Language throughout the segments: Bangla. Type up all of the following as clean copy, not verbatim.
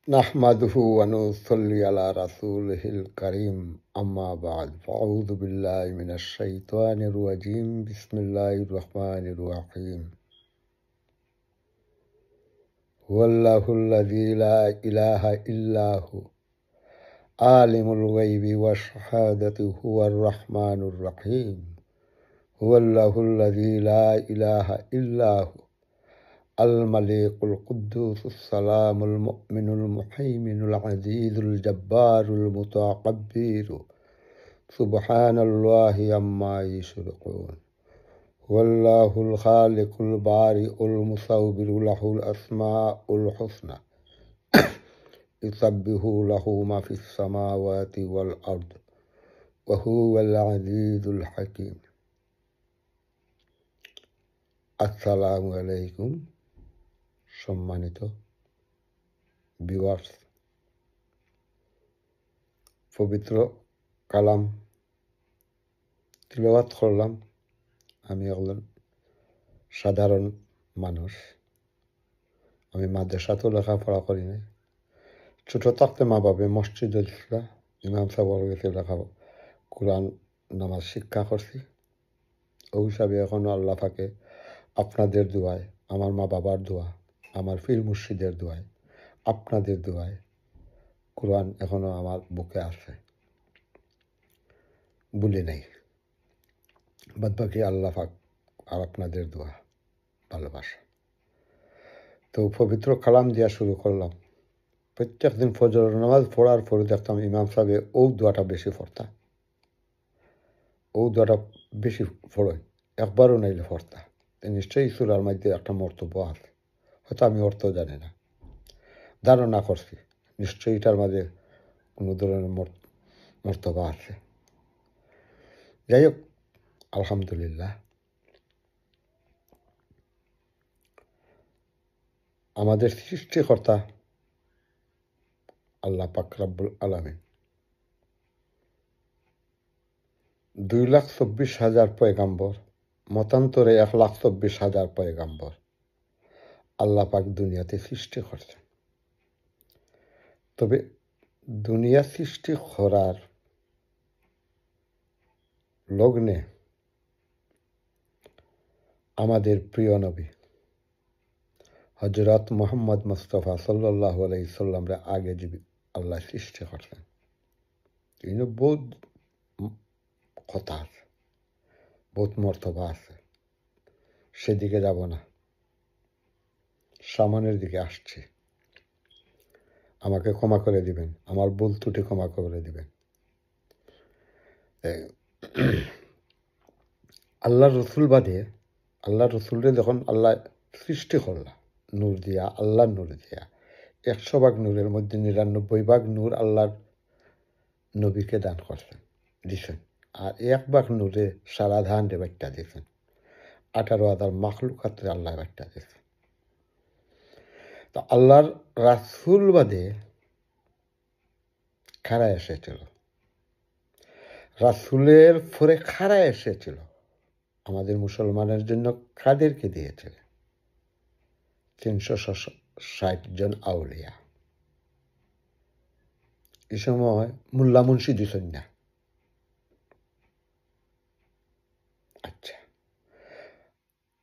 নাহমাদুহু ওয়া নুসাল্লি আলা রাসূলিহিল কারীম আম্মা বা'দ ফাআউযু বিল্লাহি মিনাশ শাইতানির রাজীম বিসমিল্লাহির রহমানির রহিম হুয়াল্লাহুল্লাযী লা ইলাহা ইল্লা হু আলিমুল গায়বি ওয়াশ শাহাদাতি হুয়ার রহমানুর রহিম হুয়াল্লাহুল্লাযী লা ইলাহা ইল্লা হু الملك القدوس السلام المؤمن المهيمن العزيز الجبار المتكبر سبحان الله عما يشركون والله الخالق البارئ المصور له الأسماء الحسنى يسبح له ما في السماوات والأرض وهو العزيز الحكيم السلام عليكم সম্মানিত ভিউয়ার্স, পবিত্র কালাম তিলাওয়াত করলাম। আমি একজন সাধারণ মানুষ, আমি মাদ্রাসাতেও লেখাপড়া করি নাই। ছোটো থাকতে মা বাবা মসজিদে ছিল, ইমাম সাহেবের কাছে লেখা কোরআন নামাজ শিক্ষা করছি। ওই হিসাবে এখনও আল্লাহ পাকে আপনাদের দোয়ায়, আমার মা বাবার দোয়া, আমার পীর মুর্শিদের দোয়ায়, আপনাদের দোয়ায় কোরআন এখনো আমার বুকে আছে, ভুলে নাই। বাদ বাকি আল্লাহ পাক আর আপনাদের দোয়া, ভালোবাসা। তো পবিত্র কালাম দিয়া শুরু করলাম। প্রত্যেক দিন ফজর নামাজ পড়ার পরে দেখতাম ইমাম সাহেব ও দোয়াটা বেশি পড়তা, ও দোয়াটা বেশি পড়েন, একবারও নাইলে পড়তা। নিশ্চয়ই সূরার মধ্যে একটা মর্তব্য আছে, হয়তো আমি অর্থ জানি না, ধারণা করছি নিশ্চয়ই এটার মাঝে কোনো ধরনের মর্তব্য আছে। যাই হোক, আলহামদুলিল্লাহ, আমাদের সৃষ্টিকর্তা আল্লাহ পাক রব্বুল আলামিন 2,24,000 পয়গাম্বর, মতান্তরে 1,24,000 পয়গাম্বর আল্লাহ পাক দুনিয়াতে সৃষ্টি করছেন। তবে দুনিয়া সৃষ্টি করার লগ্নে আমাদের প্রিয় নবী হযরত মুহাম্মদ মুস্তাফা সাল্লাল্লাহু আলাইহি সাল্লামরে আগে জীবী আল্লাহ সৃষ্টি করছেন। কিন্তু বহুত কথা আছে, বহুত মর্তবা আছে, সেদিকে যাব না, সামনের দিকে আসছি। আমাকে ক্ষমা করে দিবেন, আমার ভুল ত্রুটি ক্ষমা করে দিবেন। আল্লাহ রসুল বাদে, আল্লাহ রসুলরে যখন আল্লাহ সৃষ্টি করলা নূর দিয়া, আল্লাহ নূর দিয়া, 100 ভাগ নূরের মধ্যে 99 ভাগ নূর আল্লাহর নবীকে দান করছেন, দিছেন। আর 1 ভাগ নূরে সারা ধান রে বাট্টা দিয়েছেন, 18,000 মাখলুকাতরে আল্লাহ বাট্টা দিয়েছেন। তো আল্লাহর রাসূল বাদে খাড়া এসেছিল, রাসূলের পরে খাড়া এসেছিল আমাদের মুসলমানের জন্য কাদেরকে দিয়েছে? 360 জন আউলিয়া। এই সময় মোল্লা মুন্সি দিছেন না। আচ্ছা,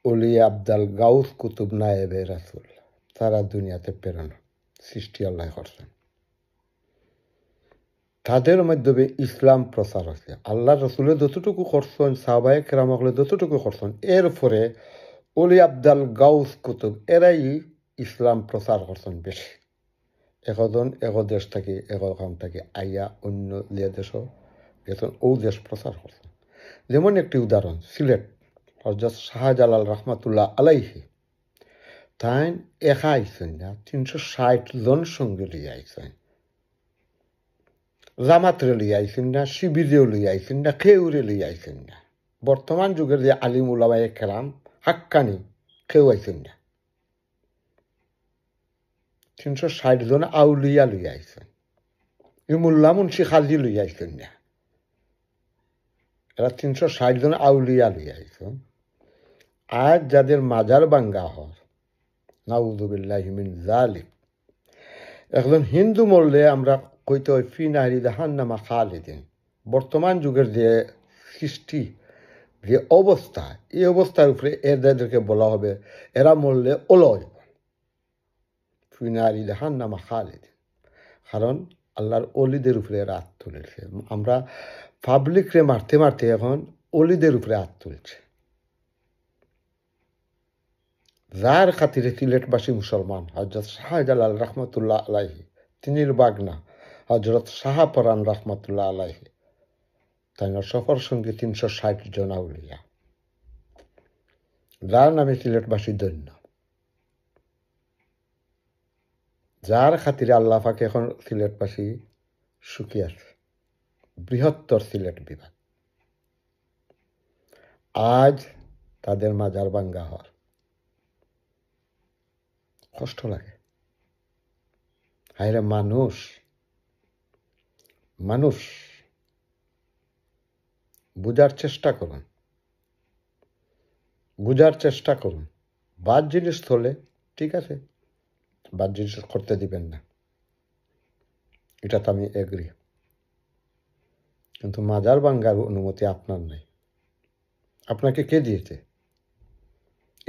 ওলিয়া আবদাল গাউস কুতুব নায়েবে রাসূল, তারা দুনিয়াতে প্রেরণ সৃষ্টি আল্লাহ করছেন। তাদের মাধ্যমে ইসলাম প্রচার হয়েছে। আল্লাহ রসুলের যতটুকু করছেন, সাহাবায়ে কেরাম হলে যতটুকু করছেন, এরপরে ওলি আবদাল গাউস কুতুব এরাই ইসলাম প্রচার করছেন বেশি। একজন এক দেশ থেকে, একখান থেকে আইয়া অন্য দেশও গেছেন, ও দেশ প্রচার করছেন। যেমন একটি উদাহরণ, সিলেট হযরত শাহজালাল রহমাতুল্লাহ আলাইহি, তাই একা আইছেন না, 360 জন সঙ্গে লিয়ে আইছেন। জামাতরে লিয়ে আইছেন না, শিবিরেও লিয়ে আইছেন না, কেউরে লিয়ে আইছেন না। বর্তমান যুগের যে আলিম উলামায়ে কেরাম হাক্কানি, কেউ আইছেন না। 360 জন আউলিয়া লইয়া আইছেন। মোল্লা মুন্সি খালি লইয়া আইছেন না, এরা 360 জন আউলিয়া লইয়া আইছেন। আর যাদের মাজার ভাঙ্গা হয়, নাউযুবিল্লাহি মিন যালিক, একজন হিন্দু মরলে আমরা কইতে হয় ফি নাহরি জাহান্নামা খালিদিন। বর্তমান যুগের যে সৃষ্টি, যে অবস্থা, এই অবস্থার উপরে এদেরকে বলা হবে এরা মরলে অলয় ফি নাহরি জাহান্নামা খালিদিন। কারণ আল্লাহর অলিদের উপরে এরা হাত তুলেছে। আমরা পাবলিকরে মারতে মারতে এখন অলিদের উপরে হাত তুলছে। যার খাতিরে সিলেটবাসী মুসলমান হজরত শাহজালাল রহমতুল্লাহ আলাইহি, তিনির বাগনা হজরত শাহপরান রহমতুল্লাহ আলাইহি, তাই সফর সঙ্গে 360 জন আউলিয়া, যার নামে সিলেটবাসী ধন্য, যার খাতিরে আল্লাহ পাকে এখন সিলেটবাসী সুখী আছে। বৃহত্তর সিলেট বিভাগ আজ তাদের মাজার ভাঙ্গা হওয়ার কষ্ট লাগে। হায়রে মানুষ মানুষ বুঝার চেষ্টা করুন, বুঝার চেষ্টা করুন। বাদ জিনিস হলে ঠিক আছে, বাদ জিনিস করতে দিবেন না, এটা তো আমি এগ্রি, কিন্তু মাজার ভাঙ্গার অনুমতি আপনার নেই। আপনাকে কে দিয়েছে?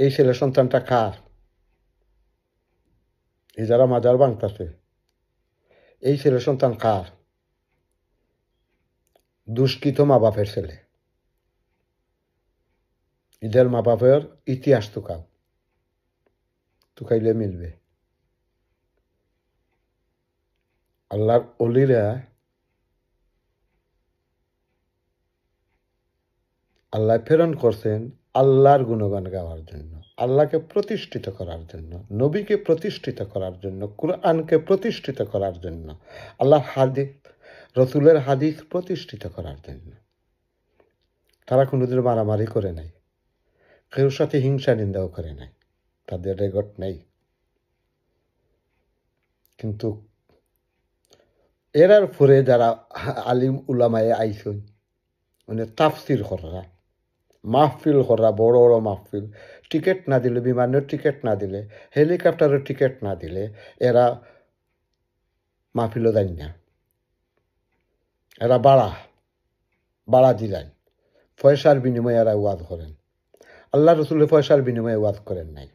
এই ছেলে সন্তানটা কার? এই যারা মাজার ভাঙতেছে, এই ছেলে সন্তান কার? দুষ্কৃত মা বাপের ছেলে। এদের মা বাপের ইতিহাস তুকাও, তুকাইলে মিলবে। আল্লাহর অলিরা আল্লাহ প্রেরণ করছেন আল্লাহর গুণগান গাওয়ার জন্য, আল্লাহকে প্রতিষ্ঠিত করার জন্য, নবীকে প্রতিষ্ঠিত করার জন্য, কুরআনকে প্রতিষ্ঠিত করার জন্য, আল্লাহর হাদিস, রসুলের হাদিস প্রতিষ্ঠিত করার জন্য। তারা কোনোদিন মারামারি করে নাই, কেউ সাথে হিংসা নিন্দাও করে নাই, তাদের রেকর্ড নেই। কিন্তু এরার পরে যারা আলিম উলামায়ে আইসন, মানে তাফসির করা, মাহফিল করা, বড় বড় মাহফিল, টিকিট না দিলে, বিমানের টিকিট না দিলে, হেলিকপ্টারের টিকিট না দিলে এরা মাহফিলও দেন না। এরা বাড়া দিলেন, পয়সার বিনিময়ে এরা ওয়াজ করেন। আল্লাহ রসুলের পয়সার বিনিময়ে ওয়াজ করেন নাই,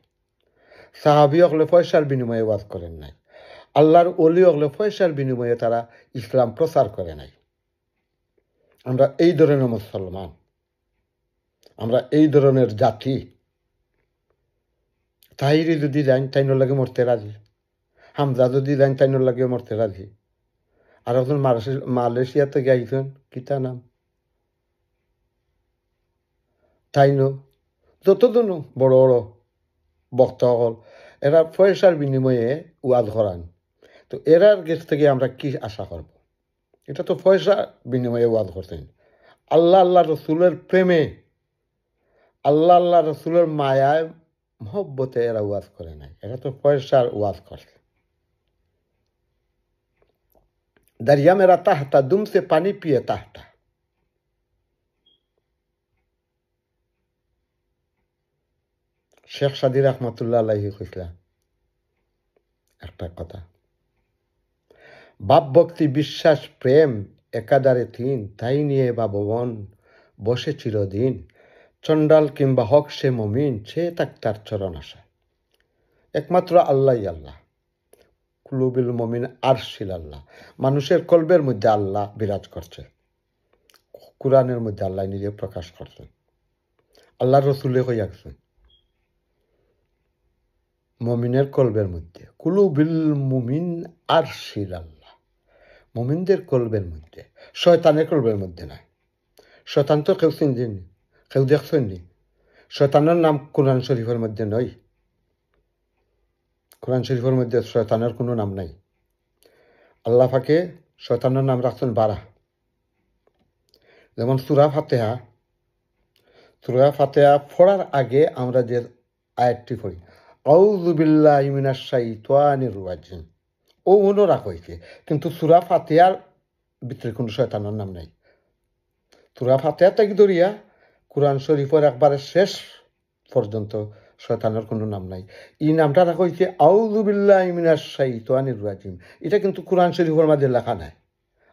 সাহাবি হলে পয়সার বিনিময়ে ওয়াজ করেন নাই, আল্লাহর অলি হলে পয়সার বিনিময়ে তারা ইসলাম প্রচার করে নাই। আমরা এই ধরনের মুসলমান, আমরা এই ধরনের জাতি। তাহিরি যদি যান তাইনোর লাগে মরতে রাজি, হামজা যদি যান তাইনোর লাগে মরতে রাজি। আর একজন মালয়েশিয়াতে গাইছেন, কিতা নাম, তাইনো যতজন বড় বড় বক্তা হল, এরা পয়সার বিনিময়ে ওয়াজ করান। তো এরার কাছ থেকে আমরা কি আশা করব? এটা তো পয়সা বিনিময়ে ওয়াজ করতেন। আল্লাহ রসুলের প্রেমে, আল্লাহ রসুলের মায়ায় মহব্বতে এরা ওয়াজ করে নাই, এরা তো পয়সার ওয়াজ করছে। दरिया मेरा ताहता दुम से पानी पिए ताहता। শেখ সাদি রহমতুল্লাহ আলাইহি কইলা একটা কথা, বাপ ভক্তি বিশ্বাস প্রেম একাধারে তিন, তাই নিয়ে বাবন বসে চিরদিন, চণ্ডাল কিংবা হক সে মমিন, সে তাক তার চরণ আসা। একমাত্র আল্লাহই আল্লাহ, কুলুবিল মমিন আরশিল আল্লাহ। মানুষের কলবের মধ্যে আল্লাহ বিরাজ করছে, কুরআনের মধ্যে আল্লাহ নিজে প্রকাশ করছেন, আল্লাহ রসুলে কইয়াছেন মমিনের কলবের মধ্যে, কুলুবিল মুমিন আরশিল আল্লাহ। মমিনদের কলবের মধ্যে, শয়তানের কলবের মধ্যে না। শয়তান তো কেউ চিনছেন, কেউ দেখছেন নি? শয়তানের নাম কোরআন শরীফের মধ্যে নয়, কোরআন শরীফের মধ্যে শয়তানের কোনো নাম নাই। আল্লাহ পাকে শয়তানের নাম রাখছেন 12। যেমন সূরা ফাতিহা, সূরা ফাতিহা পড়ার আগে আমরা যে আয়াতটি পড়ি, আউযু বিল্লাহি মিনাশ শাইতানির রাজিম, ও মনে রাখা হয়েছে, কিন্তু সূরা ফাতিহার ভিতরে কোনো শয়তানের নাম নাই। সূরা ফাতিহা থেকে ধরিয়া কোরআন শরীফের একবারে শেষ পর্যন্ত শয়তানের কোনো নাম নাই। এই নামটা রাখা হয়েছে আউযু বিল্লাহি মিনাশ শাইতানির রাজিম। এটা কিন্তু কোরআন শরীফের মধ্যে লেখা নাই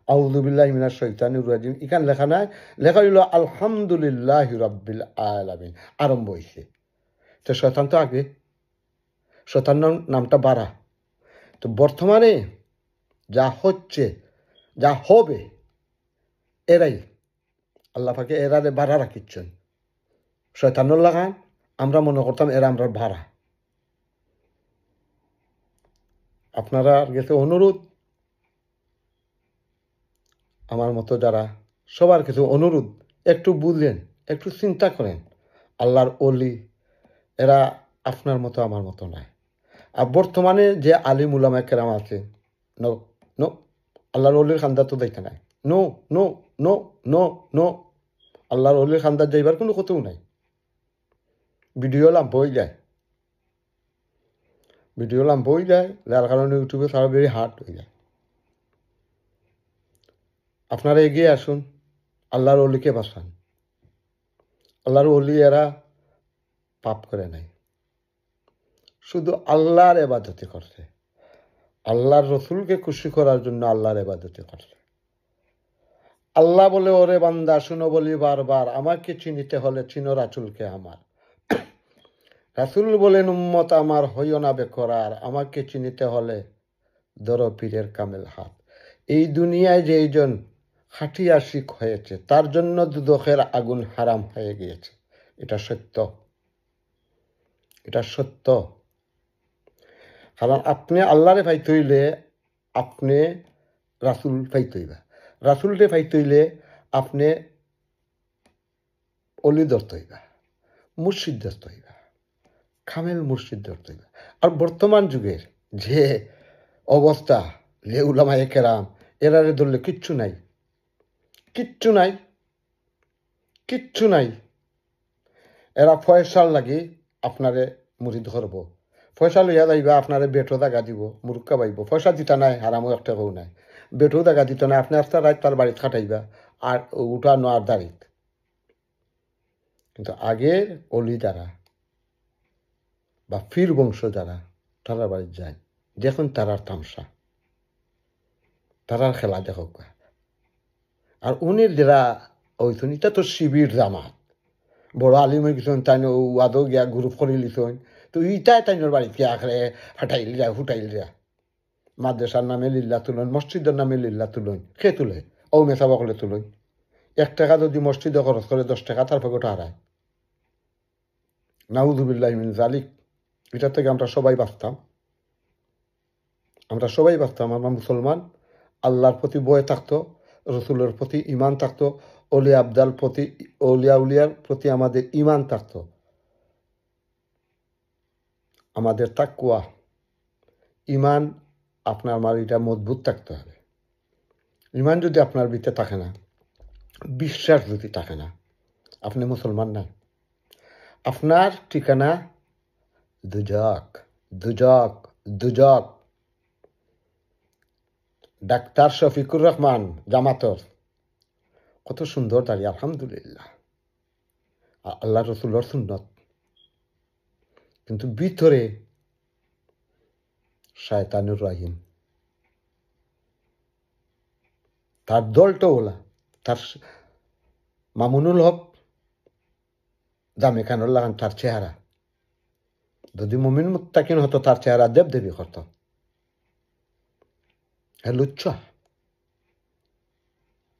আউযু বিল্লাহি মিনাশ শাইতানির রাজিম, এখানে লেখা নাই, লেখা হইল আলহামদুলিল্লাহি রাব্বিল আলামিন, আরম্ভ হয়েছে। তো শয়তান তো আগে, শয়তানের নামটা বাড়া। তো বর্তমানে যা হচ্ছে, যা হবে, এরাই আল্লাহ পাকে এরারে বাড়া রাখিচ্ছেন। শয়তানুর লাগান আমরা মনে করতাম এরা আমরা ভাড়া। আপনারা গেছে অনুরোধ, আমার মতো যারা সবার কিছু অনুরোধ, একটু বুঝলেন, একটু চিন্তা করেন। আল্লাহর অলি এরা আপনার মতো আমার মতো নয়। আর বর্তমানে যে আলিম উলামা কেরাম আছে, নো নো, আল্লাহর অলির খান্দা তো দেখতে নাই, no no no no no, আল্লাহর অলির খান্দার যাইবার কোনো কথাও নাই। ভিডিও লাম্প হয়ে যায়, ভিডিও লাম্প হয়ে যায়, যার কারণে ইউটিউবে সারা বেশি হার্ড হয়ে যায়। আপনারা এগিয়ে আসুন, আল্লাহর অলিকে বাঁচান। আল্লাহর অলি এরা পাপ করে নাই, শুধু আল্লাহর ইবাদতি করছে, আল্লাহর রসুলকে খুশি করার জন্য আল্লাহর ইবাদতি করছে। আল্লাহ বলে, ওরে বান্দা শুনো বলি বারবার, আমাকে চিনিতে হলে চিনো রাসূলকে আমার। রাসূল বলেন, উম্মত আমার হইও না বেকরার, আমাকে চিনিতে হলে ধরো পীরের কামেল হাত। এই দুনিয়ায় যে এইজন খাঁটি আশিক হয়েছে, তার জন্য দুদখের আগুন হারাম হয়ে গিয়েছে। এটা সত্য, এটা সত্য। কারণ আপনি আল্লাহরে পাইতে হইলে আপনি রাসূল পাইতে হইবা, রাসূলরে পাইতে হইলে আপনি অলি ধরতে হইবা, মুর্শিদ ধরতে হইবা, কামেল মুর্শিদ ধরতে হইবা। আর বর্তমান যুগের যে অবস্থা, যে উলামায়ে কেরাম এরারে ধরলে কিচ্ছু নাই, কিচ্ছু নাই, কিচ্ছু নাই। এরা পয়সার লাগি আপনারে মুড়ি ধরব, পয়সা লইয়া যাইবা, আপনারে বেটো দাগা দিব, মুরুক্কা পাইব, পয়সা দিতা নাই, হারামও একটা কেউ নাই, বেটো দাগা দিত না, আপনি আস্তে রাত তার বাড়িতে খাটাইবা আর উঠানো আর দাঁড়িত। কিন্তু আগের অলি যারা বা ফির বংশ যারা, তারা বাড়িতে যায়, দেখুন তারার তামসা, তারার খেলা দেখো। আর উনির যারা ওইথন, এটা তো শিবির জামাত, বড় আলিম হয়ে গেছেন, তাই আদৌ গিয়া গ্রুপ করে লিছেন, তো ইটাই তাইনের বাড়িতে আখরে ফাটাইলিরা হুটাইলিরা, মাদ্রাসার নামে লিল্লা তুলন, মসজিদের নামে লিল্লা তুলন, কে তুলে? ও মেসা বকলে তুলন। 1 টাকা যদি মসজিদে খরচ করে 10 টাকা তার পকেটে হারায়। নাউযুবিল্লাহি মিন যালিক। এটা থেকে আমরা সবাই বাঁচতাম, আমরা সবাই বাঁচতাম। আমরা মুসলমান, আল্লাহর প্রতি ভয় থাকতো, রসুলের প্রতি ইমান থাকতো, অলিয়া আবদাল প্রতি, অলিয়া উলিয়ার প্রতি আমাদের ইমান থাকতো। আমাদের তাকওয়া, ইমান আপনার আমার এটা মজবুত থাকতে হবে। ইমান যদি আপনার ভিতরে থাকে না, বিশ্বাস যদি থাকে না, আপনি মুসলমান না। আপনার ঠিকানা দুজক, দুজক, দুজক। ডাক্তার শফিকুর রহমান জামাতর কত সুন্দর দাঁড়ি, আলহামদুলিল্লাহ, আল্লাহ রসুলের সুন্নত, কিন্তু ভিতরে শয়তানুর রাহিম। তার দলটা ওলা, তার মামুনুল হক জামেখানুর লাগান, তার চেহারা যদি মুমিন মুত্তাকিন হতো, তার চেহারা দেবদেবী করত। লুচ্ছা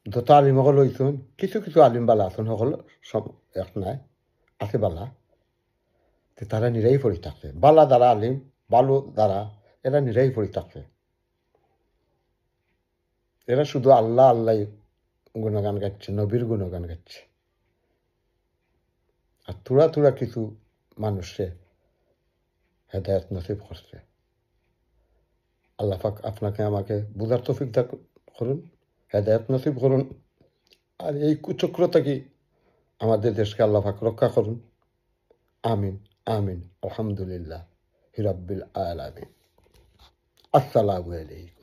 যত আলিম হকল হইছুন, কিছু কিছু আলিম বালা আছেন, সকল সব এক নাই, আছে বালা, তারা নিরাই পড়ি থাকছে। বালা দ্বারা আলিম, বালু দ্বারা এরা নিরাই পড়ি থাকছে। এরা শুধু আল্লাহ আল্লাহ গুণগান গাচ্ছে, নবীর গুণগান গাচ্ছে। আর তুরা তুরা কিছু মানুষে হেদায়ত নসিব করছে। আল্লাহ পাক আপনাকে আমাকে বুঝার তৌফিক করুন, হেদায়ত নসিব করুন। আর এই কুচক্র থেকে আমাদের দেশকে আল্লাহ পাক রক্ষা করুন। আমিন আমিন, আলহামদুলিল্লাহ রাব্বিল আলামিন। আসসালামু আলাইকুম।